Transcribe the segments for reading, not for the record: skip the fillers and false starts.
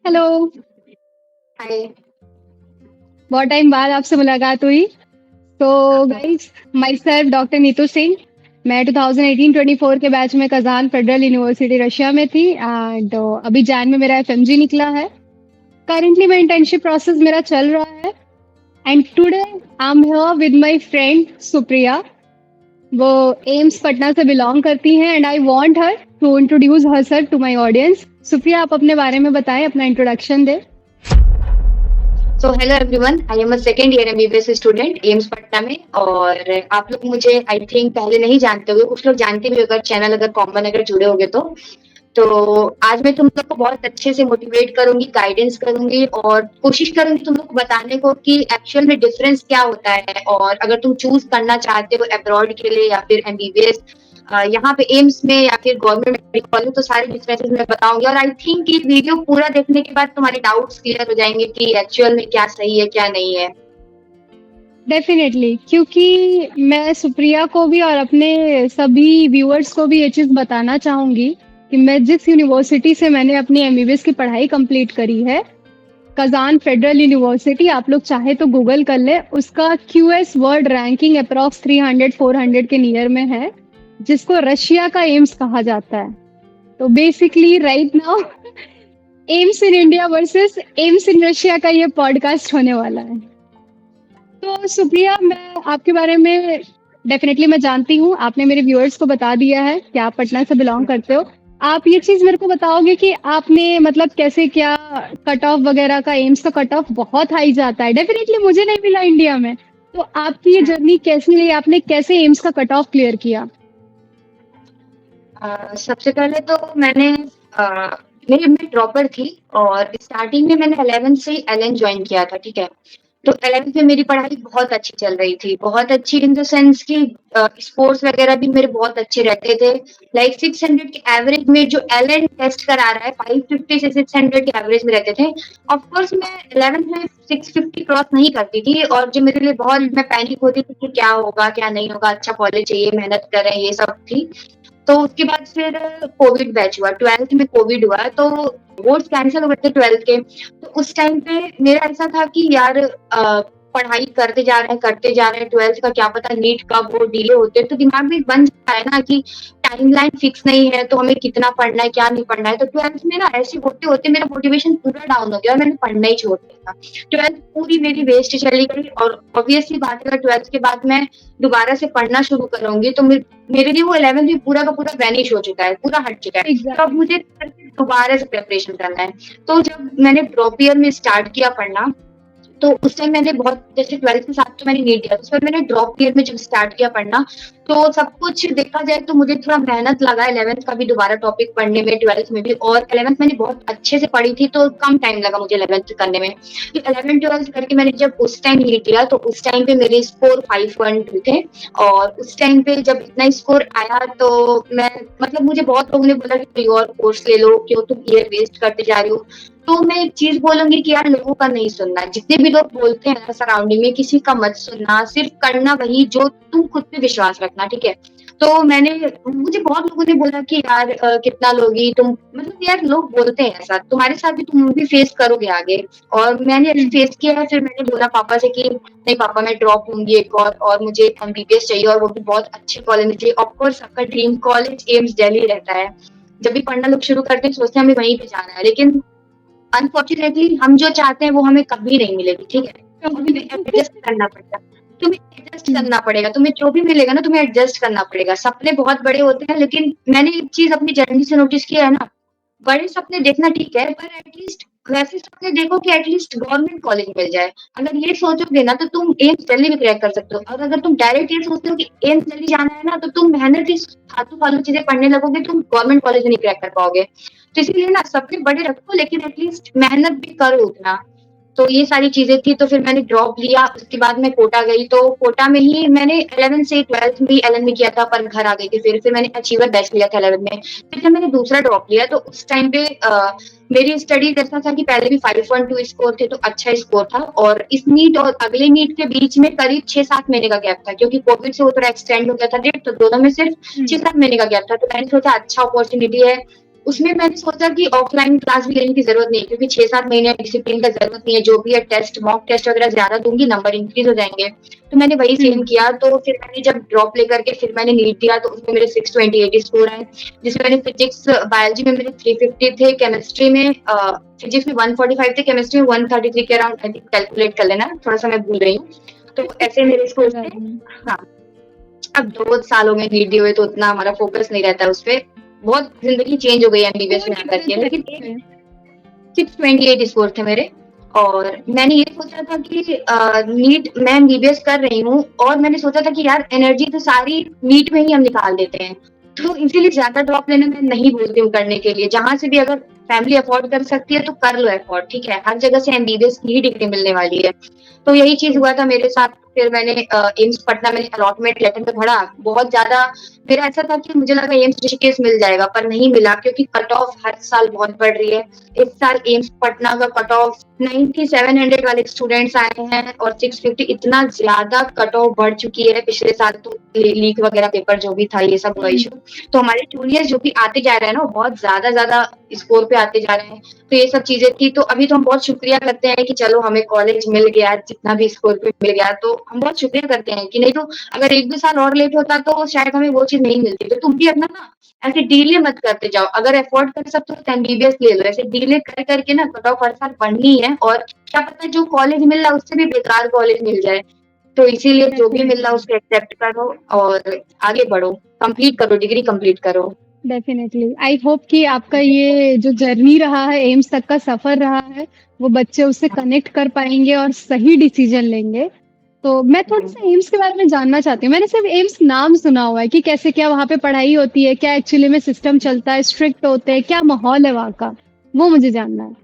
Hello. हाय। बहुत time बाद आपसे मुलाकात हुई। तो guys, my self doctor Neetu Singh. मैं 2018-24 के बैच में कजान फेडरल यूनिवर्सिटी रशिया में थी एंड अभी जैन में मेरा एफएमजी निकला है। करंटली मैं इंटर्नशिप प्रोसेस मेरा चल रहा है and today I am here with my friend Supriya. वो एम्स पटना से बिलोंग करती हैं and I want her to introduce herself to my audience. Supriya, आप अपने बारे में बताएं, अपना इंट्रोडक्शन दें। So hello everyone, I am a second year MBBS student AIIMS Patna में। और आप लोग मुझे आई थिंक पहले नहीं जानते होंगे, कुछ लोग जानते भी अगर चैनल अगर कॉमन अगर जुड़े होंगे तो आज मैं तुम लोग को बहुत अच्छे से मोटिवेट करूंगी, गाइडेंस करूंगी और कोशिश करूंगी तुम लोग को बताने को कि एक्चुअल में डिफरेंस क्या होता है। और अगर तुम चूज करना चाहते हो अब्रॉड के लिए या फिर एमबीबीएस यहाँ पे एम्स में या फिर गवर्नमेंट मेडिकल कॉलेज, तो सारे डिफरेंसेस मैं बताऊंगी। और आई थिंक ये वीडियो पूरा देखने के बाद तुम्हारे डाउट्स क्लियर हो जाएंगे कि एक्चुअल में क्या सही है क्या नहीं है। डेफिनेटली, क्योंकि मैं सुप्रिया को भी और अपने सभी व्यूअर्स को भी ये चीज़ बताना चाहूँगी कि मैं जिस यूनिवर्सिटी से मैंने अपनी एमबीबीएस की पढ़ाई कंप्लीट करी है, कजान फेडरल यूनिवर्सिटी, आप लोग चाहे तो गूगल कर ले, उसका क्यूएस वर्ल्ड रैंकिंग अप्रॉक्स 300-400 के नियर में है, जिसको रशिया का एम्स कहा जाता है। तो basically right now AIIMS in India versus AIIMS in Russia का ये पॉडकास्ट होने वाला है। तो सुप्रिया, मैं आपके बारे में डेफिनेटली मैं जानती हूँ, आपने मेरे व्यूअर्स को बता दिया है कि आप पटना से बिलोंग करते हो। आप ये चीज़ मेरे को बताओगे कि आपने मतलब कैसे क्या कट ऑफ वगैरह का, एम्स का कट ऑफ बहुत हाई जाता है, डेफिनेटली मुझे नहीं मिला इंडिया में। तो आपकी ये जर्नी कैसी रही, आपने कैसे एम्स का कट ऑफ क्लियर किया? सबसे पहले तो मैं ड्रॉपर थी और स्टार्टिंग में मैंने 11th से एलएन ज्वाइन किया था, ठीक है। तो 11th में मेरी पढ़ाई बहुत अच्छी चल रही थी, बहुत अच्छी इन द सेंस कि स्पोर्ट्स वगैरह भी मेरे बहुत अच्छे रहते थे। लाइक 600 के एवरेज में जो एलएन टेस्ट करा रहा है 550 से 600 के एवरेज में रहते थे। ऑफ कोर्स मैं 11th में 650 क्रॉस नहीं करती थी और जो मेरे लिए बहुत मैं पैनिक होती थी कि क्या होगा क्या नहीं होगा, अच्छा कॉलेज चाहिए, मेहनत कर रहे हैं, ये सब थी। तो उसके बाद फिर कोविड बैच हुआ, 12th में कोविड हुआ तो बोर्ड्स कैंसिल हो गए थे 12th के। तो उस टाइम पे मेरा ऐसा था कि यार पढ़ाई करते जा रहे हैं 12th का क्या पता नीट कब वो डिले होते, तो दिमाग में बन जाता है ना कि टाइमलाइन फिक्स नहीं है तो हमें कितना पढ़ना है क्या नहीं पढ़ना है। तो 12th में ना ऐसे होते होते मेरा मोटिवेशन पूरा डाउन हो गया और मैंने पढ़ना ही छोड़ दिया था। 12th पूरी मेरी वेस्ट चली गई और ऑब्वियसली बात है 12th के बाद मैं दोबारा से पढ़ना शुरू करूंगी तो मेरे लिए वो 11th भी पूरा का पूरा वैनिश हो चुका है, पूरा हट चुका है। तो अब एग्जैक्टली। मुझे दोबारा से प्रिपरेशन करना है। तो जब मैंने ड्रॉप ईयर में स्टार्ट किया पढ़ना, तो उस टाइम मैंने बहुत जैसे 12th के साथ तो मैंने नीट दिया, उस पर मैंने ड्रॉप ईयर में जब स्टार्ट किया पढ़ना, तो सब कुछ देखा जाए तो मुझे थोड़ा मेहनत लगा 11th का भी दोबारा टॉपिक पढ़ने में, 12th में भी। और 11th मैंने बहुत अच्छे से पढ़ी थी तो कम टाइम लगा मुझे 11th करने में। तो 11th 12th करके मैंने जब उस टाइम नीट दिया तो उस टाइम पे मेरे स्कोर 512 थे। और उस टाइम पे जब इतना स्कोर आया तो मैं मतलब मुझे बहुत लोगों ने बोला कि कोई और कोर्स ले लो, क्यों तुम ईयर वेस्ट करते जा रही हो। तो मैं एक चीज बोलूंगी कि यार लोगों का नहीं सुनना, जितने भी लोग बोलते हैं सराउंडिंग में किसी का मत सुनना, सिर्फ करना वही जो तुम खुद पे विश्वास रखना, ठीक है। तो मुझे बहुत लोगों ने बोला कि यार कितना लोगी तुम, मतलब यार लोग बोलते हैं ऐसा, तुम्हारे साथ भी तुम भी फेस करोगे आगे। और मैंने अभी फेस किया है। फिर मैंने बोला पापा से कि नहीं पापा मैं ड्रॉप लूंगी एक और मुझे एमबीबीएस चाहिए और वो भी बहुत अच्छे कॉलेज में चाहिए। ऑफकोर्स सबका ड्रीम कॉलेज एम्स दिल्ली रहता है। जब भी पढ़ना लोग शुरू करते हैं सोचते हैं हमें वहीं पे जाना है, लेकिन अनफॉर्चुनेटली हम जो चाहते हैं वो हमें कभी नहीं मिलेगी, ठीक है। तो हमें एडजस्ट करना पड़ेगा, तुम्हें एडजस्ट करना पड़ेगा, तुम्हें जो भी मिलेगा ना तुम्हें एडजस्ट करना पड़ेगा। सपने बहुत बड़े होते हैं लेकिन मैंने एक चीज अपनी जर्नी से नोटिस किया है ना, बड़े सपने देखना ठीक है पर एटलीस्ट वैसे सपने देखो कि एटलीस्ट गवर्नमेंट कॉलेज मिल जाए। अगर ये सोचोगे ना तो तुम एम्स दिल्ली भी क्रैक कर सकते हो, और अगर तुम डायरेक्ट ये सोचते हो कि एम्स दिल्ली जाना है ना तो तुम मेहनत ही फालतू फालतू चीजें पढ़ने लगोगे, तुम गवर्नमेंट कॉलेज में नहीं क्रैक कर पाओगे। तो इसीलिए ना सपने बड़े रखो लेकिन एटलीस्ट मेहनत भी करो उतना। तो ये सारी चीजें थी तो फिर मैंने ड्रॉप लिया। उसके बाद मैं कोटा गई तो कोटा में ही मैंने 11th से 12th भी एलएन में किया था पर घर आ गई थी। फिर मैंने अचीवर बैच लिया था 11th में। फिर जब मैंने दूसरा ड्रॉप लिया तो उस टाइम पे मेरी स्टडी ऐसा था कि पहले भी 512 स्कोर थे तो अच्छा स्कोर था, और इस नीट और अगले नीट के बीच में करीब 6-7 महीने का गैप था क्योंकि कोविड से वो थोड़ा एक्सटेंड हो गया था डेट, तो दोनों में सिर्फ 6-7 महीने का गैप था। तो मैंने सोचा अच्छा अपॉर्चुनिटी है, उसमें मैंने सोचा कि ऑफलाइन क्लास भी लेने की जरूरत नहीं है, क्योंकि 6-7 महीने डिसिप्लिन का जरूरत नहीं है, जो भी है टेस्ट मॉक टेस्ट वगैरह ज्यादा दूंगी, नंबर इंक्रीज हो जाएंगे। तो मैंने वही सेम हम्म। किया। तो फिर मैंने जब ड्रॉप लेकर के फिर मैंने नीट दिया, तो उसमें मेरे 628 स्कोर आए, जिसमें मैंने फिजिक्स बायोलॉजी में मेरे 350 थे, केमिस्ट्री में फिजिक्स में 145 थे, केमिस्ट्री में 133 के अराउंड, आई थिंक कैलकुलेट कर लेना, थोड़ा सा मैं भूल रही हूँ। तो ऐसे मेरे स्कोर कोई थे। बात नहीं। हाँ, अब 2 सालों में नीट दिए हुए तो उतना हमारा फोकस नहीं रहता है उस पे। बहुत जिंदगी चेंज हो गई है एमबीबीएस स्कोर में आकर कितने के, थे लेकिन आपके? 628 स्कोर थे मेरे। और मैंने ये सोचा था कि नीट मैं एमबीबीएस कर रही हूँ, और मैंने सोचा था कि यार एनर्जी तो सारी नीट में ही हम निकाल देते हैं, तो इसीलिए ज्यादा ड्रॉप लेने में नहीं बोलती हूँ करने के लिए। जहां से भी अगर फैमिली अफोर्ड कर सकती है तो कर लो अफोर्ड, ठीक है, हर जगह से एमबीबीएस की ही डिग्री मिलने वाली है। तो यही चीज हुआ था मेरे साथ। फिर मैंने एम्स पटना में अलॉटमेंट लेटर पे भरा, बहुत ज्यादा मेरा ऐसा था कि मुझे लगा एम्स ऋषिकेश मिल जाएगा, पर नहीं मिला, क्योंकि कट ऑफ हर साल बहुत बढ़ रही है। इस साल एम्स पटना का कट ऑफ 9700 वाले स्टूडेंट्स आए हैं, और 650, इतना ज्यादा कट ऑफ बढ़ चुकी है। पिछले साल तो लीक वगैरह पेपर जो भी था ये सब हुआ हम्म। इशू। तो हमारे जूनियर जो भी आते जा रहे हैं ना, बहुत ज्यादा ज्यादा स्कोर पे आते जा रहे हैं। तो ये सब चीजें थी। तो अभी तो हम बहुत शुक्रिया करते हैं कि चलो हमें कॉलेज मिल गया, जितना भी स्कोर पे मिल गया, तो हम बहुत शुक्रिया करते हैं। कि नहीं तो अगर 1-2 साल और लेट होता तो शायद हमें वो चीज नहीं मिलती। तो तुम भी अपना ना ऐसे डिले मत करते जाओ, अगर अफोर्ड कर सकते हो तो एमबीबीएस ले लो। ऐसे डिले कर करके ना कट ऑफ हर साल बढ़नी है, और क्या पता जो कॉलेज मिल रहा है उससे भी बेकार कॉलेज मिल जाए। तो इसीलिए जो भी मिल रहा है डेफिनेटली। उसको एक्सेप्ट करो और आगे बढ़ो, कंप्लीट करो, डिग्री कंप्लीट करो। डेफिनेटली आई होप कि आपका ये जो जर्नी रहा है, एम्स तक का सफर रहा है, वो बच्चे उससे कनेक्ट कर पाएंगे और सही डिसीजन लेंगे। तो मैं थोड़ा सा एम्स के बारे में जानना चाहती हूँ। मैंने सिर्फ एम्स नाम सुना हुआ है कि कैसे क्या वहाँ पे पढ़ाई होती है, क्या एक्चुअली में सिस्टम चलता है, स्ट्रिक्ट होते हैं, क्या माहौल है वहाँ का, वो मुझे जानना है।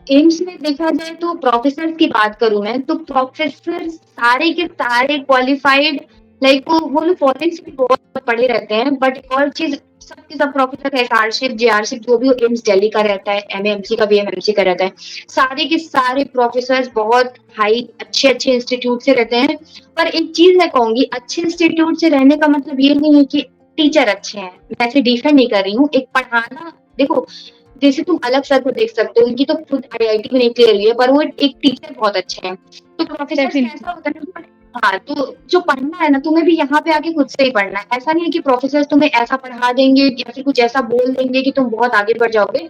एम्स में देखा जाए तो प्रोफेसर की बात करूं मैं, तो प्रोफेसर सारे के सारे क्वालिफाइड, लाइक वो लोग फॉरेन से भी बहुत पढ़े रहते हैं। बट एक और चीज, सबके सब प्रोफेसर एसआरशिप जेआरशिप जो भी एम्स दिल्ली का रहता है, एमएमसी का भी एमएमसी का रहता है, सारे के सारे प्रोफेसर बहुत हाई अच्छे अच्छे इंस्टीट्यूट से रहते हैं। पर एक चीज मैं कहूंगी, अच्छे इंस्टीट्यूट से रहने का मतलब ये नहीं है कि टीचर अच्छे हैं। मैं ऐसे डिफेंड नहीं कर रही हूँ। एक पढ़ाना, देखो, जैसे तुम अलग सर को देख सकते हो, उनकी तो खुद आईआईटी में नहीं क्लियर हुई है, पर वो एक टीचर बहुत अच्छे हैं। तो प्रोफेसर डेफिनेटली। कैसा होता है ना, हाँ, तो जो पढ़ना है ना, तुम्हें भी यहाँ पे आके खुद से ही पढ़ना है। ऐसा नहीं है कि प्रोफेसर तुम्हें ऐसा पढ़ा देंगे या फिर कुछ ऐसा बोल देंगे कि तुम बहुत आगे बढ़ जाओगे।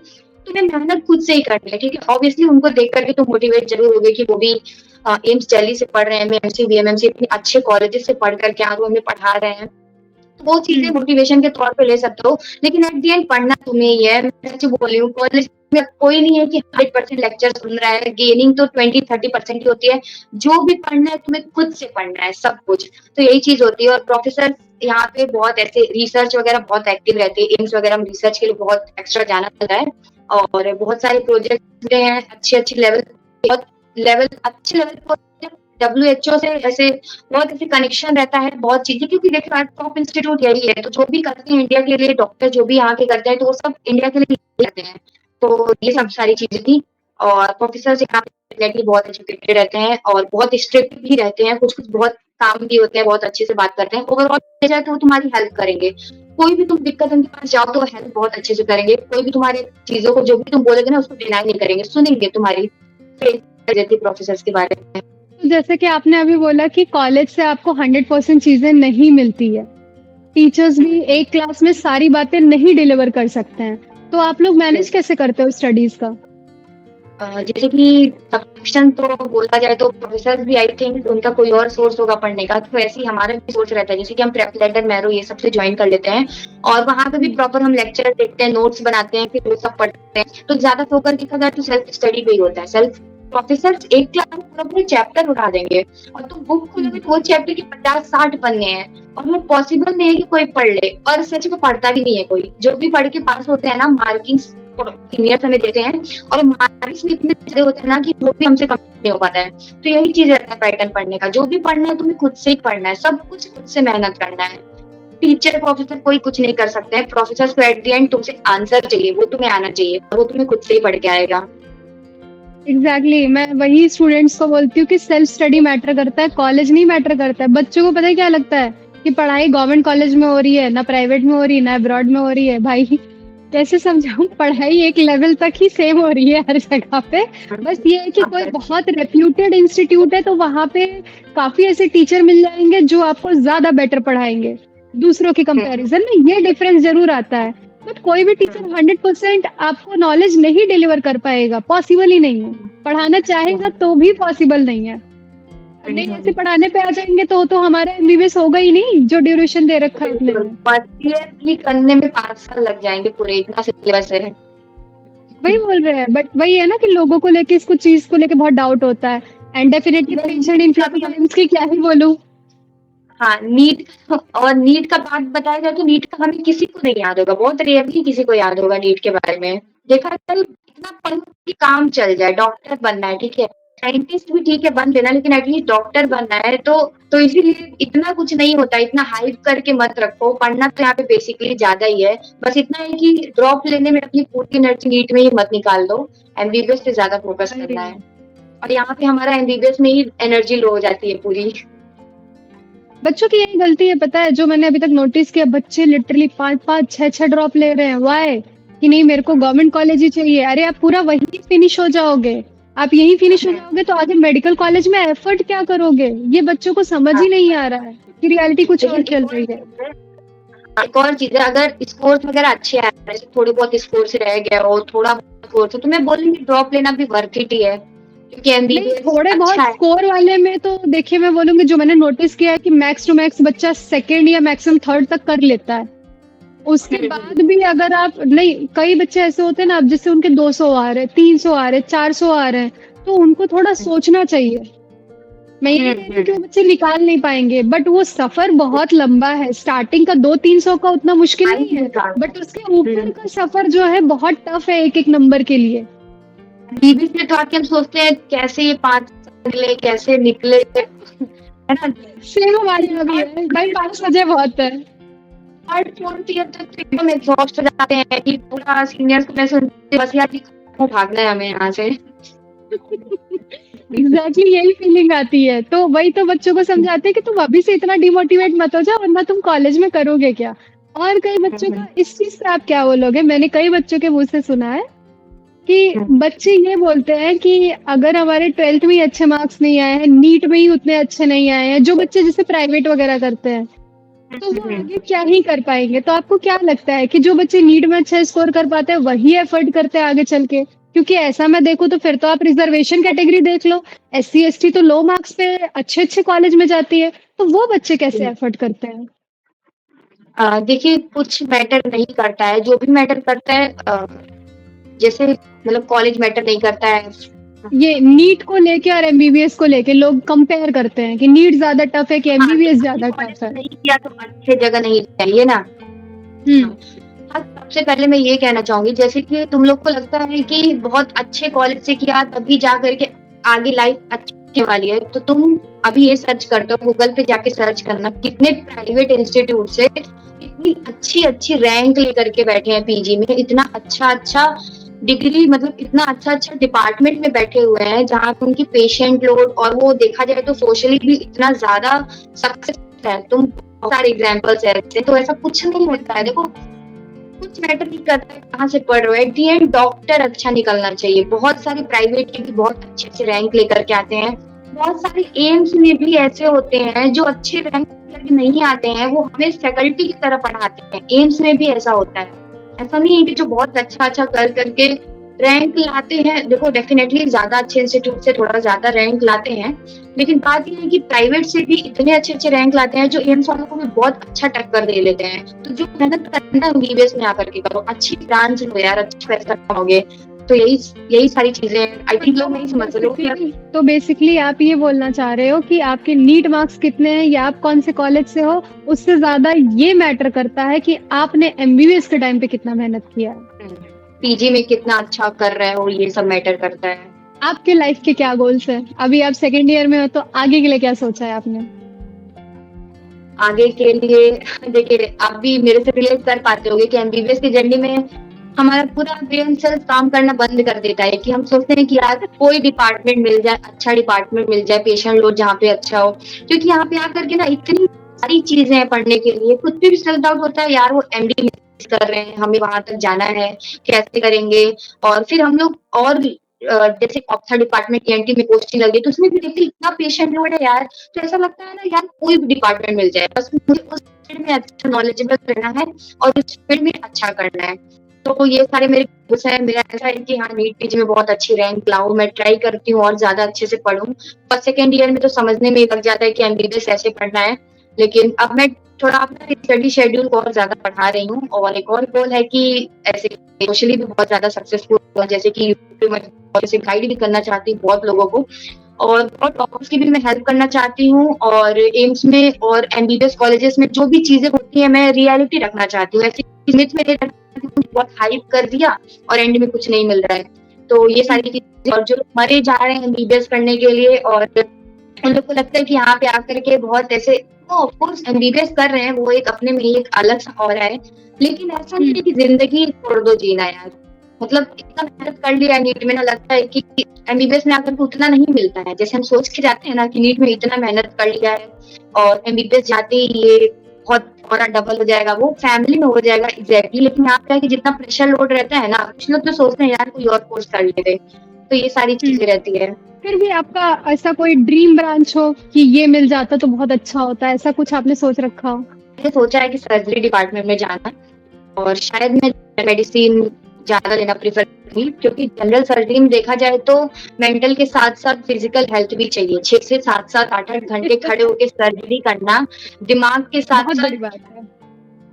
तुम्हें मेहनत खुद से ही करनी है, ठीक है। ऑब्वियसली उनको देख करके तुम मोटिवेट जरूर होगे कि वो भी एम्स दिल्ली से पढ़ रहे हैं, एमएमसी बीएमएमसी इतने अच्छे कॉलेजेस से पढ़ करके आगे हमें पढ़ा रहे हैं। वो चीजें हम्म। मोटिवेशन के तौर पे ले सकते हो, लेकिन एट द एंड पढ़ना तुम्हें ही है। मैं सच बोल रही हूँ, कॉलेज में कोई नहीं है कि 100% लेक्चर सुन रहा है। गेनिंग तो 20-30% की होती है। जो भी पढ़ना है तुम्हें खुद से पढ़ना है सब कुछ। तो यही चीज होती है। और प्रोफेसर यहाँ पे बहुत ऐसे रिसर्च वगैरह बहुत एक्टिव रहते हैं। एम्स वगैरह में रिसर्च के लिए बहुत एक्स्ट्रा जाना पड़ता है, और बहुत सारे प्रोजेक्ट हैं अच्छे अच्छे लेवल, बहुत लेवल अच्छे लेवल पर। डब्ल्यूएचओ से ऐसे बहुत ऐसे कनेक्शन रहता है, बहुत चीजें, क्योंकि देखो आज टॉप इंस्टीट्यूट यही है। तो जो भी करते हैं इंडिया के लिए, डॉक्टर जो भी यहाँ के करते हैं, तो वो सब इंडिया के लिए करते हैं। तो ये सब सारी चीजें थी। और प्रोफेसर यहाँ पे बहुत एजुकेटेड रहते हैं और बहुत स्ट्रिक्ट भी रहते हैं। कुछ कुछ बहुत काम भी होते हैं, बहुत अच्छे से बात करते हैं। ओवरऑल जाए तो वो तुम्हारी हेल्प करेंगे। कोई भी तुम दिक्कत उनके पास जाओ तो हेल्प बहुत अच्छे से करेंगे। कोई भी तुम्हारे चीजों को जो भी तुम बोलोगे ना उसको डिनाई नहीं करेंगे, सुनेंगे तुम्हारी। प्रोफेसर के बारे में। तो जैसे कि आपने अभी बोला कि कॉलेज से आपको 100% चीजें नहीं मिलती है, टीचर्स भी एक क्लास में सारी बातें नहीं डिलीवर कर सकते हैं, तो आप लोग मैनेज कैसे करते हो स्टडीज का? जैसे कि सब्सक्रिप्शन तो बोला जाए तो प्रोफेसर भी आई थिंक उनका कोई और सोर्स होगा पढ़ने का, तो ऐसे ही हमारा भी सोर्स रहता है। जैसे कि हम प्रेप लेटर मैरो ये सब से ज्वाइन कर लेते हैं, और वहां पे भी प्रॉपर हम लेक्चर देखते हैं, नोट्स बनाते हैं, फिर वो सब पढ़ते हैं। तो ज्यादा फोकस देखा जाए तो सेल्फ स्टडी पे ही होता है। सेल्फ प्रोफेसर एक क्लास में पूरा पूरे चैप्टर उठा देंगे, और तुम बुक खोलोगे तो वो चैप्टर के 50-60 पन्ने हैं, और वो पॉसिबल नहीं है कि कोई पढ़ ले। और सच में पढ़ता भी नहीं है कोई। जो भी पढ़ के पास होते हैं ना, मार्किंग सीनियर्स हमें देते हैं, और मार्क्स में इतने ज्यादा होते हैं ना कि वो भी हमसे कंप्लीट नहीं हो पाता है। तो यही चीज रहता है पैटर्न पढ़ने का। जो भी पढ़ना है तुम्हें खुद से ही पढ़ना है, सब कुछ खुद से मेहनत करना है। टीचर प्रोफेसर कोई कुछ नहीं कर सकते हैं। प्रोफेसर को एट द एंड तुमसे आंसर चाहिए, वो तुम्हें आना चाहिए, और वो तुम्हें खुद से ही पढ़ के आएगा। एग्जैक्टली मैं वही स्टूडेंट्स को बोलती हूँ कि सेल्फ स्टडी मैटर करता है, कॉलेज नहीं मैटर करता है। बच्चों को पता है क्या लगता है कि पढ़ाई गवर्नमेंट कॉलेज में हो रही है, ना प्राइवेट में हो रही है, ना अब्रॉड में हो रही है भाई। कैसे समझाऊँ, पढ़ाई एक लेवल तक ही सेम हो रही है हर जगह पे। बस ये है कि हाँ, कोई बहुत रेप्यूटेड इंस्टीट्यूट है तो वहाँ पे काफ़ी ऐसे टीचर मिल जाएँगे जो आपको ज़्यादा बेटर पढ़ाएँगे, दूसरों के हुँ, कंपैरिज़न में ये डिफ़रेंस ज़रूर आता है। बट कोई भी टीचर हुँ, 100% आपको नॉलेज नहीं डिलीवर कर पाएगा, पॉसिबल ही नहीं है। पढ़ाना चाहेगा हुँ, तो भी पॉसिबल नहीं है। हुँ, नहीं ऐसे हुँ। पढ़ाने पे आ जाएँगे तो हमारा एमबीबीएस होगा ही नहीं, जो ड्यूरेशन दे रखा है उतने बिल्कुल, में। फर्स्ट ईयर भी करने में 5 साल लग जाएँगे पूरे, इतना सिलेबस है। वही बोल रहे हैं, बट वही है ना कि लोगों को लेके इसको चीज़ को लेके बहुत डाउट होता है एंड डेफिनिटली नहीं, पेशेंट नीट इन का भी है। प्रोब्लम्स की क्या ही बोलूँ। हाँ, नीट और नीट का पार्ट बताया जाए तो नीट का हमें किसी को नहीं याद होगा, बहुत रेयरली किसी को याद होगा नीट के बारे में। देखा जाए इतना पढ़ो कि काम चल जाए, डॉक्टर बनना है, ठीक है? साइंटिस्ट भी ठीक है बन लेना लेकिन एटलीस्ट डॉक्टर बनना है तो इसीलिए इतना कुछ नहीं होता, इतना हाइप करके मत रखो, पढ़ना तो यहाँ पे बेसिकली ज़्यादा ही है। बस इतना है कि ड्रॉप लेने में अपनी पूरी एनर्जी नीट में ही मत निकाल दो, एमबीबीएस पे ज़्यादा फोकस अरे! करना है। और यहाँ पे हमारा एमबीबीएस में ही एनर्जी लो हो जाती है पूरी। बच्चों की यही गलती है पता है, जो मैंने अभी तक नोटिस किया बच्चे लिटरली 5-5 6-6 ड्रॉप ले रहे हैं, व्हाय? कि नहीं मेरे को गवर्नमेंट कॉलेज ही चाहिए। अरे आप पूरा वहीं फिनिश हो जाओगे। आप यहीं फिनिश हो जाओगे तो आगे मेडिकल कॉलेज में एफर्ट क्या करोगे? ये बच्चों को समझ हाँ, ही नहीं आ रहा है कि रियलिटी कुछ और लेकिन चल एक और रही है। चीज़ है एक और चीज़ है अगर स्कोर्स वगैरह अच्छे आ रहे हैं, थोड़े बहुत स्कोर से रह गया हो, थोड़ा बहुत स्कोर से तो मैं बोलूँगी ड्रॉप लेना भी वर्थ इट ही है, क्योंकि नहीं, एमबीबीएस थोड़े अच्छा बहुत है। स्कोर वाले में तो देखिए मैं बोलूँगी जो मैंने नोटिस किया है कि मैक्स टू मैक्स बच्चा सेकंड या मैक्सिमम थर्ड तक कर लेता है। उसके हुँ, बाद हुँ, भी अगर आप नहीं कई बच्चे ऐसे होते हैं ना अब जैसे उनके 200 आ रहे हैं, 300 आ रहे हैं, 400 आ रहे हैं, तो उनको थोड़ा सोचना चाहिए। मैं ये हुँ, नहीं कह रही हूँ कि वो हुँ। बच्चे निकाल नहीं पाएँगे, बट वो सफ़र बहुत लंबा है। स्टार्टिंग का 2-300 का उतना मुश्किल टाइम नहीं है, निकालना बट उसके है। ऊपर का सफ़र जो है बहुत टफ है एक-एक नंबर के लिए। एमबीबीएस में तो आके हम सोचते हैं कैसे ये 5 निकले, कैसे निकले, है ना? सेम हमारे यहाँ भी है, भाई 5 बजे बहुत है। थर्ड, फोर्थ ईयर तक तो एकदम एग्ज़ॉस्ट हो जाते हैं कि पूरा सीनियर्स को मैं सुनती बस यार कि भागना है हमें यहाँ से। एग्ज़ैक्टली यही फीलिंग आती है। तो वही तो बच्चों को समझाते हैं कि तुम अभी से इतना डिमोटिवेट मत हो जाओ वरना तुम कॉलेज में करोगे क्या? और कई हुँ, बच्चों का हुँ, इस चीज़ पे आप क्या बोलोगे? मैंने कई बच्चों के मुँह से सुना है कि हुँ, बच्चे ये बोलते हैं कि अगर हमारे 12th में ही अच्छे मार्क्स नहीं आए हैं, नीट में ही उतने अच्छे नहीं आए हैं, जो बच्चे जैसे प्राइवेट वगैरह करते हैं, तो हुँ, वो हुँ। आगे क्या ही कर पाएँगे? तो आपको क्या लगता है कि जो बच्चे नीट में अच्छा स्कोर कर पाते हैं, वही एफर्ट करते हैं आगे चल के? क्योंकि ऐसा मैं देखूँ तो फिर तो आप रिज़र्वेशन कैटेगरी देख लो, एससी, एसटी तो लो मार्क्स पे अच्छे-अच्छे कॉलेज में जाती है, तो वो बच्चे कैसे एफर्ट करते हैं? देखिए कुछ मैटर नहीं करता है, जो भी मैटर करता है जैसे मतलब कॉलेज मैटर नहीं करता है। ये नीट को लेके और एमबीबीएस को लेके लोग कंपेयर करते हैं कि नीट ज़्यादा टफ है कि हाँ, कि एमबीबीएस अच्छे ज़्यादा कॉलेज टफ है। से नहीं किया तो अच्छे जगह नहीं चाहिए ना। हुँ। हाँ, हाँ, सबसे पहले मैं ये कहना चाहूँगी जैसे कि तुम लोग को लगता है कि बहुत अच्छे कॉलेज से किया तभी जा कर के आगे लाइफ अच्छी होने वाली है, तो तुम अभी ये सर्च कर दो गूगल पे जाके सर्च करना कितने प्राइवेट इंस्टीट्यूट से इतनी अच्छी-अच्छी रैंक लेकर के बैठे हैं पीजी में, इतना अच्छा-अच्छा डिग्री मतलब इतना अच्छा-अच्छा डिपार्टमेंट में बैठे हुए हैं, जहाँ पे उनकी पेशेंट लोड और वो देखा जाए तो सोशली भी इतना ज़्यादा सक्सेस है। तुम बहुत सारे एग्ज़ाम्पल्स हैं ऐसे, तो ऐसा कुछ नहीं होता है। देखो कुछ मैटर नहीं करता है कहाँ से पढ़ रहे हो, एट द एंड डॉक्टर अच्छा निकलना चाहिए। बहुत सारे प्राइवेट के भी बहुत अच्छे-अच्छे रैंक लेकर के आते हैं। बहुत सारे एम्स में भी ऐसे होते हैं जो अच्छे रैंक लेकर नहीं आते हैं, वो हमें फैकल्टी की तरह पढ़ाते हैं। एम्स में भी ऐसा होता है। ऐसा नहीं है कि जो बहुत अच्छा-अच्छा कर करके रैंक लाते हैं, देखो डेफिनिटली ज़्यादा अच्छे इंस्टीट्यूट से थोड़ा ज़्यादा रैंक लाते हैं, लेकिन बात ये है कि प्राइवेट से भी इतने अच्छे-अच्छे रैंक लाते हैं जो एम्स वालों को भी बहुत अच्छा टक्कर दे लेते हैं। तो जो मेहनत करना है एमबीबीएस में आकर के करो, अच्छी ब्रांच लो यार, अच्छा पैसा कमाओगे। तो यही यही सारी चीज़ें आई थिंक लोग नहीं समझ रहे लोग यार तो बेसिकली आप ये बोलना चाह रहे हो कि आपके नीट मार्क्स कितने हैं या आप कौन से कॉलेज से हो, उससे ज़्यादा ये मैटर करता है कि आपने एमबीबीएस के टाइम पे कितना मेहनत किया है। पीजी में कितना अच्छा कर रहे हो ये सब मैटर करता है। आपके लाइफ के क्या गोल्स हैं? अभी आप सेकंड ईयर में हो तो आगे के लिए क्या सोचा है आपने? आगे के लिए देखिए आप भी मेरे से रिलेट कर पाते होंगे कि एमबीबीएस की जर्नी में हमारा पूरा ब्रेन सेल्स काम करना बंद कर देता है कि हम सोचते हैं कि यार कोई डिपार्टमेंट मिल जाए, अच्छा डिपार्टमेंट मिल जाए, पेशेंट लोड जहाँ पे अच्छा हो। क्योंकि यहाँ पे आकर के ना इतनी सारी चीज़ें हैं पढ़ने के लिए, कुछ भी सेल्फ डाउट होता है यार वो एमडी कर रहे हैं, हमें वहाँ तक जाना है, कैसे करेंगे? और फिर हम लोग और जैसे ऑप्था डिपार्टमेंट ईएनटी में पोस्टिंग लग गई, तो उसमें भी देखिए इतना पेशेंट लोड है यार, तो ऐसा लगता है ना यार कोई भी डिपार्टमेंट मिल जाए, बस मुझे उस फील्ड में अच्छा नॉलेजेबल रहना है और उस फील्ड में अच्छा करना है। तो ये सारे मेरे गोल्स हैं, मेरा ऐसा है कि हाँ, नीट पीजी में बहुत अच्छी रैंक लाऊँ, मैं ट्राई करती हूँ और ज़्यादा अच्छे से पढूँ। फर्स्ट सेकंड ईयर में तो समझने में ही लग जाता है कि एमबीबीएस ऐसे पढ़ना है, लेकिन अब मैं थोड़ा अपना स्टडी शेड्यूल को और ज़्यादा बढ़ा रही हूँ और एक और गोल है कि ऐसे सोशली भी बहुत ज़्यादा सक्सेसफुल हो, जैसे कि यूट्यूब में जैसे गाइड भी करना चाहती हूँ बहुत लोगों को और टॉपर्स की भी मैं हेल्प करना चाहती हूँ और एम्स में और एमबीबीएस कॉलेजेस में जो भी चीज़ें होती हैं, मैं रियलिटी रखना चाहती हूँ। ऐसी मिथ में नहीं रखना कि कुछ बहुत हाइप कर दिया और एंड में कुछ नहीं मिल रहा है। तो ये सारी चीज़ें और जो मरे जा रहे हैं एमबीबीएस करने के लिए और उन लोग को लगता है कि यहाँ पे आकर के बहुत ऐसे ऑफ कोर्स एमबीबीएस कर रहे हैं, वो एक अपने में ही एक अलग सा ऑरा है, लेकिन ऐसा नहीं है कि जिंदगी छोड़ दो जीना यार। मतलब इतना मेहनत कर लिया नीट में ना, लगता है कि एमबीबीएस में आकर के उतना नहीं मिलता है, जैसे हम सोच के जाते हैं ना कि नीट में इतना मेहनत कर लिया है और एमबीबीएस जाते ही ये बहुत और डबल हो जाएगा, वो फैमिली में हो जाएगा एग्जैक्टली, लेकिन यहाँ पे जितना प्रेशर लोड रहता है ना, कुछ लोग तो सोचते हैं यार कोई और कोर्स कर लेते, तो ये सारी चीजें रहती है। फिर भी आपका ऐसा कोई ड्रीम ब्रांच हो कि ये मिल जाता तो बहुत अच्छा होता, ऐसा कुछ आपने सोच रखा हो? मैंने सोचा है कि सर्जरी डिपार्टमेंट में जाना और शायद मैं मेडिसिन ज़्यादा लेना प्रेफ़र करूँगी, क्योंकि जनरल सर्जरी में देखा जाए तो मेंटल के साथ-साथ फिज़िकल हेल्थ भी चाहिए। 6 से 7-7 8-8 घंटे खड़े होके सर्जरी करना, दिमाग के बहुत बड़ी साथ-साथ बात है।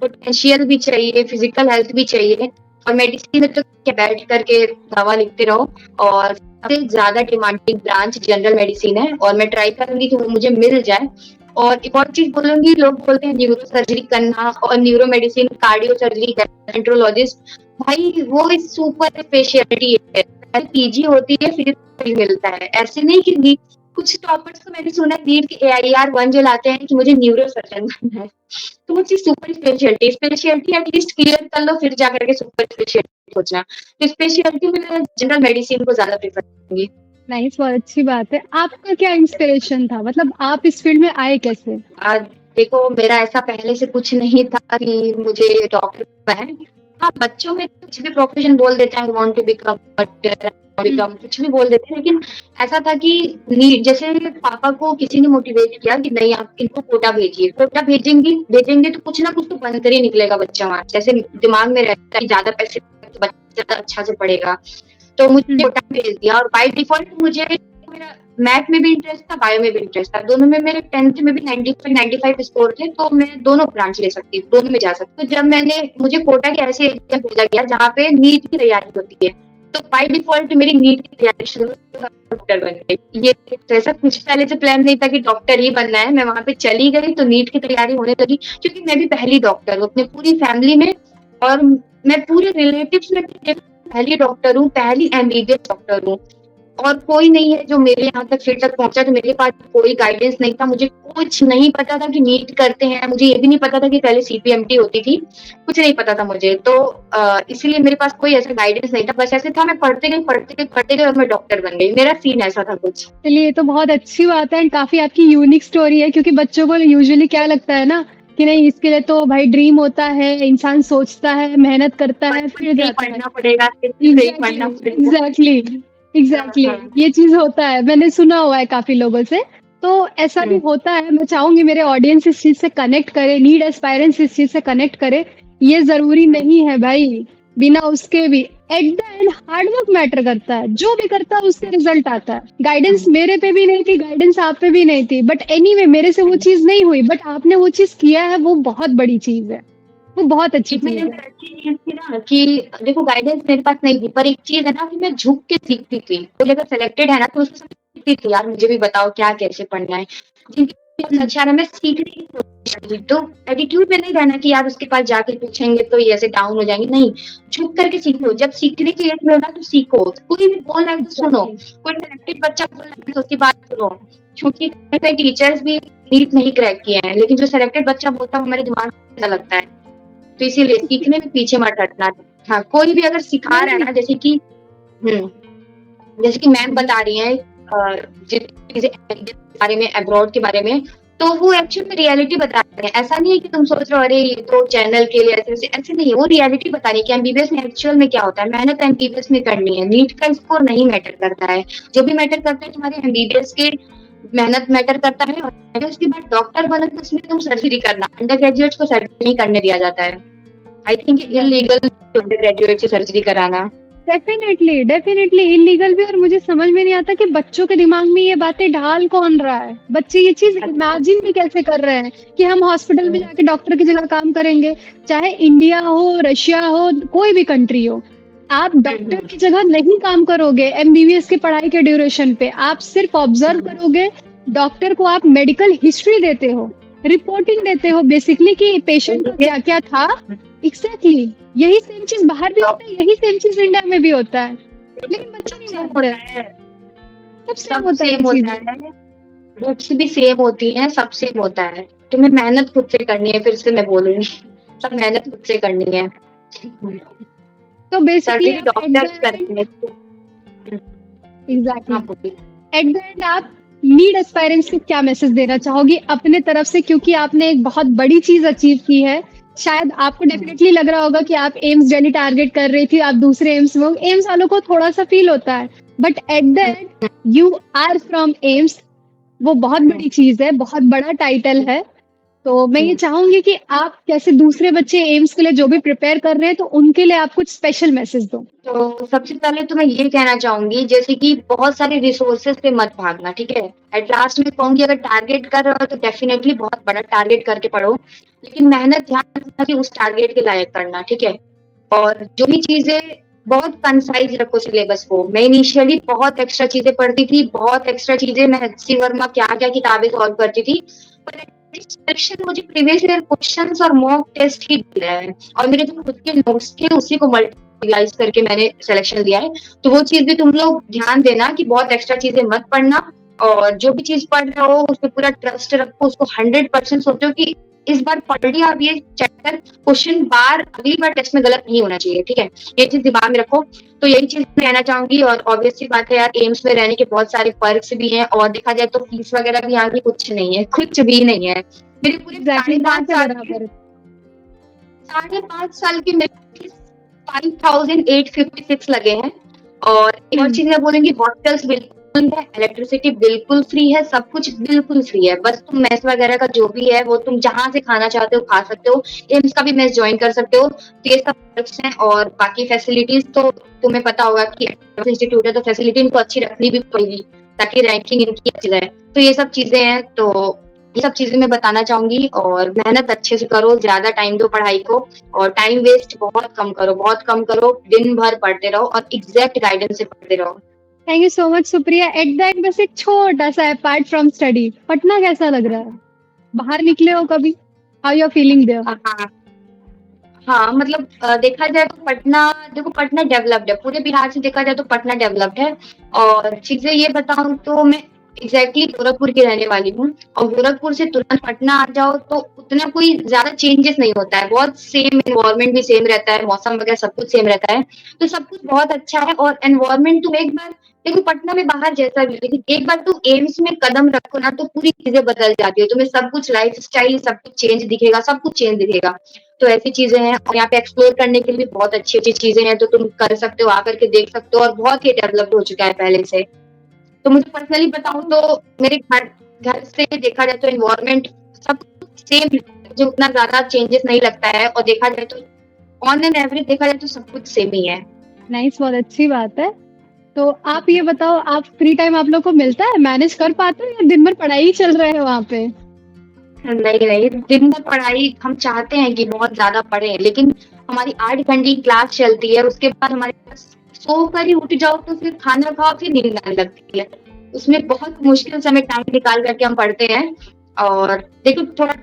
पोटेंशियल भी चाहिए, फिज़िकल हेल्थ भी चाहिए और मेडिसिन में तो क्या बैठ कर के दवा लिखते रहो और सबसे ज़्यादा डिमांडिंग ब्रांच जनरल मेडिसिन है और मैं ट्राई करूँगी कि वो मुझे मिल जाए। और एक और चीज़ बोलूँगी, लोग बोलते हैं न्यूरो सर्जरी करना और neuro medicine, cardio surgery, gastroenterologist, भाई वो एक सुपर स्पेशलिटी है। पहले पीजी होती है फिर मिलता है। ऐसे नहीं कि कुछ टॉपर्स तो मैंने सुना है नीट के एआईआर 1 जो लाते हैं कि मुझे न्यूरो सर्जन बनना है। तो वो चीज़ super speciality speciality at least clear कर लो फिर जाकर के सुपर स्पेशलिटी सोचना। तो स्पेशलिटी में मैं जनरल मेडिसिन को ज़्यादा प्रेफ़र करूँगी। नाइस, बहुत अच्छी बात है। आपका क्या इंस्पिरेशन था? मतलब आप इस फील्ड में आए कैसे? देखो मेरा ऐसा पहले से कुछ नहीं था कि मुझे डॉक्टर बनना है। हाँ, बच्चों में कुछ भी प्रोफेशन बोल देते हैं, I want to become doctor, become कुछ भी बोल देते हैं, लेकिन ऐसा था कि जैसे पापा को किसी ने मोटिवेट किया कि नहीं आप इनको कोटा भेजिए, कोटा भेजेंगे तो कुछ ना कुछ तो बनकर ही निकलेगा बच्चा वहाँ। जैसे दिमाग में रहता है ज़्यादा पैसे तो बच्चा अच्छा से पढ़ेगा। तो मुझे कोटा भेज दिया और बाय डिफ़ॉल्ट मुझे मेरा मैथ में भी इंटरेस्ट था, बायो में भी इंटरेस्ट था। दोनों में मेरे 10th में भी 95 स्कोर थे, तो मैं दोनों ब्रांच ले सकती थी, दोनों में जा सकती। तो जब मुझे कोटा के ऐसे एरिया भेजा गया जहाँ पे नीट की तैयारी होती है, तो बाय डिफ़ॉल्ट मेरी नीट की तैयारी शुरू हुई, डॉक्टर बन गई। ये तो ऐसा कुछ पहले से प्लान नहीं था कि डॉक्टर ही बनना है। मैं वहाँ पे चली गई तो नीट की तैयारी होने लगी, क्योंकि मैं भी पहली डॉक्टर हूँ अपनी पूरी फैमिली में और मैं पूरे रिलेटिव्स में पहली डॉक्टर हूँ, पहली एमबीबीएस डॉक्टर हूँ और कोई नहीं है जो मेरे यहाँ तक फील्ड तक पहुँचा। तो मेरे पास कोई गाइडेंस नहीं था, मुझे कुछ नहीं पता था कि नीट करते हैं, मुझे ये भी नहीं पता था कि पहले सीपीएमटी होती थी, कुछ नहीं पता था मुझे। तो इसीलिए मेरे पास कोई ऐसा गाइडेंस नहीं था, बस ऐसे था मैं पढ़ते गई और मैं डॉक्टर बन गई। मेरा सीन ऐसा था कुछ। चलिए, ये तो बहुत अच्छी बात है एंड काफ़ी आपकी यूनिक स्टोरी है, क्योंकि बच्चों को यूजुअली क्या लगता है ना कि नहीं, इसके लिए तो भाई ड्रीम होता है, इंसान सोचता है, मेहनत करता है, बचपन फिर से ही जाता है। पढ़ना पड़ेगा, फिर से ही एग्ज़ैक्टली, पढ़ना पड़ेगा। एग्ज़ैक्टली, हाँ, एग्ज़ैक्टली, हाँ। ये चीज़ होता है, मैंने सुना हुआ है काफ़ी लोगों से। तो ऐसा भी हुँ। होता है, मैं चाहूँगी मेरे ऑडियंस इस चीज़ से कनेक्ट करे, नीड एस्पायरेंट्स इस चीज़ से कनेक्ट करे। ये ज़रूरी हुँ। नहीं है भाई, बिना उसके भी eight the and hard work matter करता है, जो भी करता है उससे रिज़ल्ट आता है। गाइडेंस हुँ। मेरे पे भी नहीं थी, गाइडेंस आप पे भी नहीं थी, बट एनीवे मेरे से वो हुँ। चीज़ नहीं हुई, बट आपने वो चीज़ किया है, वो बहुत बड़ी चीज़ है, वो बहुत अच्छी एक मेरे चीज़ है। अंदर अच्छी चीज़ थी ना कि देखो गाइडेंस मेरे पास नहीं थी, पर एक चीज़ है ना कि मैं झुक के सीखती थी। कोई अगर सिलेक्टेड है ना तो उसको सीखती थी, यार मुझे भी बताओ क्या कैसे पढ़ना है। जिनकी हुँ, अच्छा है मैं सीखने की कोशिश करती थी। तो एटीट्यूड में नहीं रहना कि यार उसके पास जाके पूछेंगे तो ये ऐसे डाउन हो जाएँगे, नहीं, झुक करके सीखो। जब सीखने की एज में हो ना तो सीखो। कोई भी बोल रहा है तो सुनो, एग्ज़ैक्टली। कोई सिलेक्टेड बच्चा बोल रहा है तो उसकी बात सुनो। क्योंकि कई टीचर्स भी नीट नहीं क्रैक किए हैं, लेकिन जो सिलेक्टेड बच्चा बोलता है वो मेरे दिमाग में अच्छा लगता है। तो इसीलिए सीखने में पीछे मत हटना। हाँ, कोई भी अगर सिखा रहा है नहीं, ना हुँ, जैसे कि मैम बता रही हैं जिन चीज़ें के बारे में, अब्रॉड के बारे में, तो वो एक्चुअल में रियलिटी बता रहे हैं। ऐसा नहीं है कि तुम सोच रहे हो अरे ये तो चैनल के लिए ऐसे नहीं है, वो रियलिटी बता रही है कि एमबीबीएस में एक्चुअल में क्या होता है। मेहनत एमबीबीएस में करनी है, नीट का स्कोर नहीं मैटर करता है। जो भी मैटर करता है तुम्हारे एमबीबीएस के मेहनत मैटर करता है। और उसके बाद डॉक्टर बनो तो उसमें तुम सर्जरी करना, अंडर ग्रेजुएट को सर्जरी नहीं करने दिया जाता है। I think illegal under graduate से सर्जरी कराना। डेफिनेटली डेफिनेटली इलीगल भी। और मुझे समझ में नहीं आता कि बच्चों के दिमाग में ये बातें ढाल कौन रहा है। बच्चे ये चीज इमेजिन भी कैसे कर रहे हैं कि हम हॉस्पिटल में जाके डॉक्टर की जगह काम करेंगे। चाहे इंडिया हो, रशिया हो, कोई भी कंट्री हो, आप डॉक्टर की जगह नहीं काम करोगे एमबीबीएस की पढ़ाई के ड्यूरेशन पे। आप सिर्फ ऑब्जर्व करोगे। डॉक्टर को आप मेडिकल हिस्ट्री देते हो, रिपोर्टिंग देते हो बेसिकली कि पेशेंट का क्या क्या था। एग्जैक्टली यही सेम चीज बाहर भी होता है, यही सेम चीज इंडिया में भी होता है, लेकिन बच्चे नहीं जानते हैं। सब सेम होता है, बुक्स भी सेम होती हैं, सब सेम होता है। तुम्हें मेहनत खुद से करनी है, फिर से मैं बोलूंगी सब मेहनत खुद से करनी है। तो बेसिकली डॉक्टर्स करते हैं। एग्जैक्टली एट द एंड आप नीड एस्पायरेंट्स को क्या मैसेज देना चाहोगी अपने तरफ से, क्योंकि आपने एक बहुत बड़ी चीज अचीव की है। शायद आपको डेफिनेटली लग रहा होगा कि आप एम्स दिल्ली टारगेट कर रही थी, आप दूसरे एम्स में। एम्स वालों को थोड़ा सा फील होता है, but at the end you are from AIIMS. वो बहुत बड़ी चीज है, बहुत बड़ा टाइटल है। तो मैं ये चाहूंगी कि आप कैसे दूसरे बच्चे एम्स के लिए जो भी प्रिपेयर कर रहे हैं, तो उनके लिए आप कुछ स्पेशल मैसेज दो। तो सबसे पहले तो मैं ये कहना चाहूंगी, जैसे कि बहुत सारे रिसोर्सेज पे मत भागना, ठीक है। एट लास्ट में कहूंगी अगर टारगेट कर रहे हो तो डेफिनेटली बहुत बड़ा टारगेट करके पढ़ो, लेकिन मेहनत ध्यान रखना कि उस टारगेट के लायक करना, ठीक है। और जो भी चीजें बहुत कंसाइज रखो सिलेबस को। मैं इनिशियली बहुत एक्स्ट्रा चीजें पढ़ती थी, बहुत एक्स्ट्रा चीजें, मैं HC वर्मा क्या क्या किताबें सॉल्व करती थी, पर सिलेक्शन मुझे प्रीवियस ईयर क्वेश्चंस और मॉक टेस्ट ही दिया है, और मेरे जो खुद के नोट्स थे उसी को मल्टीप्लाई करके मैंने सिलेक्शन दिया है। तो वो चीज भी तुम लोग ध्यान देना कि बहुत एक्स्ट्रा चीजें मत पढ़ना, और जो भी चीज पढ़ रहे हो उस पर पूरा ट्रस्ट रखो, उसको 100% सोचो कि इस बार पढ़ लिया अब ये चैप्टर, क्वेश्चन बार अगली बार टेस्ट में गलत नहीं होना चाहिए, ठीक है। ये चीज दिमाग में रखो। तो यही चीज कहना चाहूंगी। और ऑब्वियसली बात है यार, एम्स में रहने के बहुत सारे पर्क्स भी हैं, और देखा जाए तो फीस वगैरह भी यहाँ की कुछ नहीं है, कुछ भी नहीं है। मेरे पूरे 5.5 साल की मेरी 5856 लगे हैं। और एक और चीज मैं बोलूंगी, हॉस्टल्स बिल्कुल है, इलेक्ट्रिसिटी बिल्कुल फ्री है, सब कुछ बिल्कुल फ्री है। बस तुम मेस वगैरह का जो भी है वो तुम जहां से खाना चाहते हो खा सकते हो। एम्स का भी मेस ज्वाइन कर सकते हो। तो ये सब पर्क्स हैं। और बाकी फैसिलिटीज तो तुम्हें पता होगा कि इंस्टीट्यूट है तो फैसिलिटी इनको अच्छी रखनी भी पड़ेगी ताकि रैंकिंग इनकी अच्छी रहे। तो ये सब चीजें हैं, तो ये सब चीजें मैं बताना चाहूंगी। और मेहनत अच्छे से करो, ज्यादा टाइम दो पढ़ाई को, और टाइम वेस्ट बहुत कम करो, बहुत कम करो। दिन भर पढ़ते रहो और एग्जैक्ट गाइडेंस से पढ़ते रहो। Thank you so much Supriya. Eight the and बस एक छोटा सा अपार्ट फ्रॉम स्टडी, पटना कैसा लग रहा है? बाहर निकले हो कभी? How you are feeling there? हाँ, मतलब देखा जाए तो पटना, देखो पटना डेवलप्ड है, पूरे बिहार से देखा जाए तो पटना डेवलप्ड है। और चीजें ये बताऊं तो मैं एग्जैक्टली गोरखपुर की रहने वाली हूँ, और गोरखपुर से तुरंत पटना आ जाओ तो उतना कोई ज्यादा चेंजेस नहीं होता है। बहुत सेम एनवायरनमेंट भी सेम रहता है, मौसम वगैरह सब कुछ सेम रहता है, तो सब कुछ बहुत अच्छा है। और एनवायरनमेंट तुम एक बार देखो, पटना में बाहर जैसा भी, लेकिन एक बार तुम एम्स में कदम रखो ना तो पूरी चीजें बदल जाती है। तुम्हें सब कुछ लाइफ स्टाइल सब कुछ चेंज दिखेगा, सब कुछ चेंज दिखेगा। तो ऐसी चीजें हैं। और यहाँ पे एक्सप्लोर करने के लिए बहुत अच्छी अच्छी चीजें हैं, तो तुम कर सकते हो, आकर के देख सकते हो। और बहुत ही डेवलप्ड हो चुका है पहले से। तो मुझे पर्सनली बताऊं तो मेरे घर से देखा जाए तो एनवायरनमेंट सब सेम, मुझे उतना ज्यादा चेंजेस नहीं लगता है। और देखा जाए तो ऑन एन एवरेज देखा जाए तो सब कुछ सेम ही है। नाइस, बहुत अच्छी बात है। तो आप ये बताओ, आप फ्री टाइम आप लोग को मिलता है, मैनेज कर पाते हो, या दिन भर पढ़ाई ही चल रहे है वहाँ पे? नहीं, दिन भर पढ़ाई हम चाहते हैं कि बहुत ज्यादा पढ़े, लेकिन हमारी 8 घंटे की क्लास चलती है, उसके बाद हमारे पास सो कर ही उठ जाओ तो फिर खाना खाओ, फिर नींद आने लगती है। उसमें बहुत मुश्किल से हमें टाइम निकाल करके हम पढ़ते हैं। और देखो थोड़ा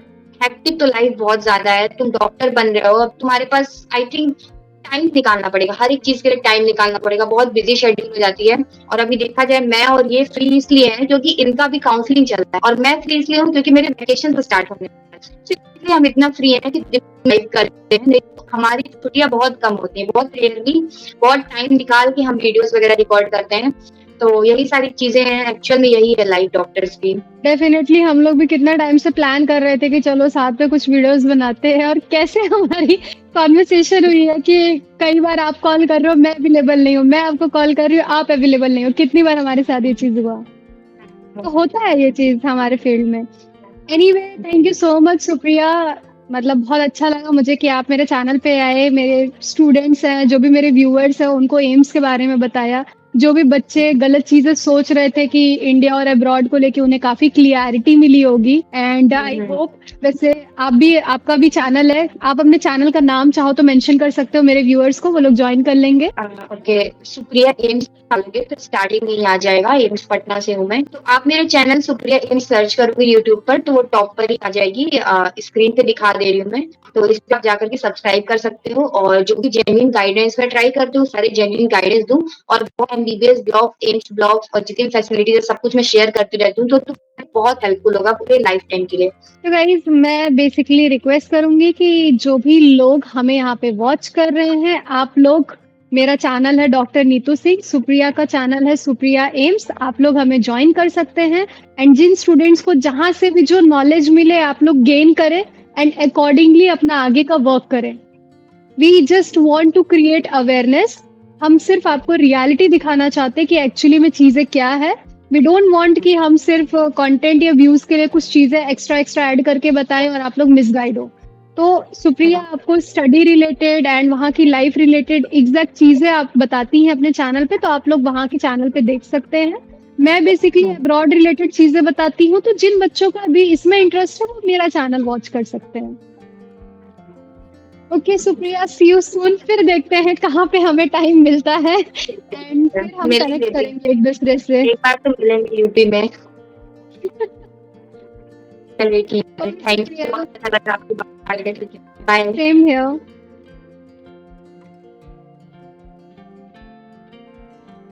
हेक्टिक तो लाइफ बहुत ज्यादा है, तुम डॉक्टर बन रहे हो, अब तुम्हारे पास आई थिंक टाइम निकालना पड़ेगा, हर एक चीज के लिए टाइम निकालना पड़ेगा, बहुत बिजी शेड्यूल हो जाती है। और अभी देखा जाए मैं और ये फ्री इसलिए है क्योंकि इनका भी काउंसलिंग चलता है, और मैं फ्री इसलिए हूँ क्योंकि मेरे वेकेशन तो स्टार्ट होने हैं। तो इसलिए हम इतना फ्री है कि लाइव करते हैं। नहीं तो हमारी छुट्टियां बहुत कम होती है, बहुत रेयरली बहुत टाइम निकाल के हम वीडियोस वगैरह रिकॉर्ड करते हैं। तो यही सारी चीज़ें हैं, एक्चुअल में यही है लाइफ डॉक्टर्स की। डेफिनेटली हम लोग भी कितना टाइम से प्लान कर रहे थे कि चलो साथ में कुछ वीडियोस बनाते हैं, और कैसे हमारी कॉन्वर्सेशन हुई है कि कई बार आप कॉल कर रहे हो, मैं अवेलेबल नहीं हूँ, मैं आपको कॉल कर रही हूँ, आप अवेलेबल नहीं हो। कितनी बार हमारे साथ ये चीज़ हुआ। तो होता है ये चीज़ हमारे फील्ड में। Anyway, thank you so much Supriya. मतलब बहुत अच्छा लगा मुझे कि आप मेरे चैनल पे आए, मेरे स्टूडेंट्स हैं, जो भी मेरे व्यूअर्स हैं, उनको एम्स के बारे में बताया। जो भी बच्चे गलत चीज़ें सोच रहे थे कि इंडिया और अब्रॉड को लेके, उन्हें काफ़ी क्लैरिटी मिली होगी। एंड आई होप, वैसे आप भी, आपका भी चैनल है, आप अपने चैनल का नाम चाहो तो मेंशन कर सकते हो मेरे व्यूअर्स को, वो लोग जॉइन कर लेंगे। ओके, सुप्रिया एम्स डालोगे तो स्टार्टिंग में ही आ जाएगा, एम्स पटना से हूँ मैं। तो आप मेरे चैनल सुप्रिया एम्स सर्च करोगे यूट्यूब पर तो वो टॉप पर ही आ जाएगी, स्क्रीन पे दिखा दे रही हूँ मैं। तो इस पे आप जाकर के सब्सक्राइब कर सकते हो, और जो भी जेन्युइन गाइडेंस मैं ट्राई करती हूँ, सारे जेन्युइन गाइडेंस दूँ, और वो एमबीबीएस ब्लॉग, एम्स ब्लॉग और जितनी फैसिलिटीज है सब कुछ मैं शेयर करती रहती हूँ, तो बहुत हेल्पफुल होगा पूरे लाइफ टाइम के लिए। तो गाइस, मैं बेसिकली रिक्वेस्ट करूंगी कि जो भी लोग हमें यहाँ पे वॉच कर रहे हैं, आप लोग, मेरा चैनल है डॉक्टर नीतू सिंह, सुप्रिया का चैनल है सुप्रिया एम्स, आप लोग हमें ज्वाइन कर सकते हैं। एंड जिन स्टूडेंट्स को जहाँ से भी जो नॉलेज मिले, आप लोग गेन करें एंड अकॉर्डिंगली अपना आगे का वर्क करें। We just want to create awareness. हम सिर्फ आपको रियलिटी दिखाना चाहते हैं कि एक्चुअली में चीज़ें क्या है। वी डोंट वांट कि हम सिर्फ कंटेंट या व्यूज के लिए कुछ चीज़ें एक्स्ट्रा एक्स्ट्रा ऐड करके बताएं और आप लोग मिसगाइड हो। तो सुप्रिया आपको स्टडी रिलेटेड एंड वहाँ की लाइफ रिलेटेड एग्जैक्ट चीज़ें आप बताती हैं अपने चैनल पे, तो आप लोग वहाँ के चैनल पे देख सकते हैं। मैं बेसिकली अब्रॉड रिलेटेड चीज़ें बताती हूँ, तो जिन बच्चों का भी इसमें इंटरेस्ट है वो मेरा चैनल वॉच कर सकते हैं। Okay Supriya, see you soon. फिर देखते हैं कहाँ पे हमें टाइम मिलता है, एंड फिर हम कनेक्ट करेंगे एक दूसरे से। एक बार तो मिलेंगे यूपी में। चलिए ठीक है, थैंक यू, बहुत अच्छा लगा आपसे बात करके। बाय। Same here.